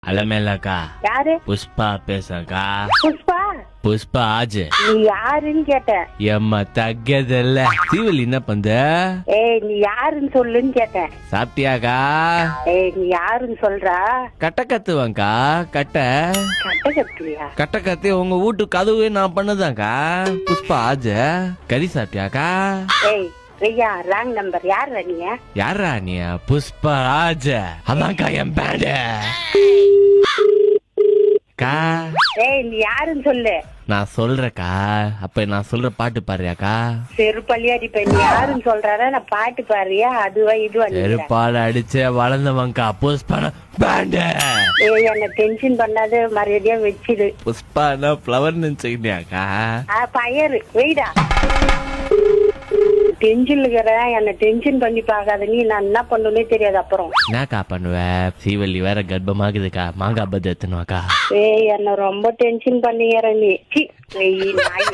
அலமேலக்கா, யாரு? புஷ்பா பேசக்கா. புஷ்பா? புஷ்பா ஆஜ். நீ யாருன்னு கேட்டேன். எம்மா தగ్గதில்ல. சீவல் என்ன பண்ற? ஏய், நீ யாருன்னு சொல்லுன்னு கேட்டேன். சாப்பிட்டியாக்கா? ஏய், நீ யாருன்னு சொல்றா? கட்ட கத்துவாங்கக்கா. கட்ட கட்டுவியா? கட்ட கத்து உங்க வீட்டு கதவு நான் பண்ணதாக்கா. புஷ்பா ஆஜ். கறி சாப்பிட்டியாக்கா? ஏய் ஐயா, ராங் நம்பர். யாரா நீ? யாரா நீ? புஷ்பா ஆஜ். அதான்க்கா என் பேண்டு. கா, ஏய், நீ யாருன்னு சொல்லு. நான் சொல்றேக்கா. அப்ப நான் சொல்ற பாட்டு பாடுறியாக்கா? செருப்பள்ளியாடி இப்ப நீ யாருன்னு சொல்றாரா? நான் பாட்டு பாடுறியா? அதுவா இதுவா? செருப்பால அடிச்ச வளர்ந்தவங்கக்கா. புஷ்பான பேண்டு. ஏய், என்ன டென்ஷன் பண்ணாத, மரியாதையா வச்சிடு. புஷ்பானா பிளவர் நினைச்சுக்கிட்டியாக்கா? பயரு வெயிடா. டென்ஷன் இருக்கிறேன், என்ன டென்ஷன் பண்ணி பாக்காத. நீ நான் என்ன பண்ணுனே தெரியாது அப்புறம். என்னக்கா பண்ணுவ? சீவல்லி வேற கர்ப்பமாகுதுக்கா. மாங்காய் பத்து எத்தனுவாக்கா? ஏய், என்ன ரொம்ப டென்ஷன் பண்ணிக்கிற நீ. சி, நாய்.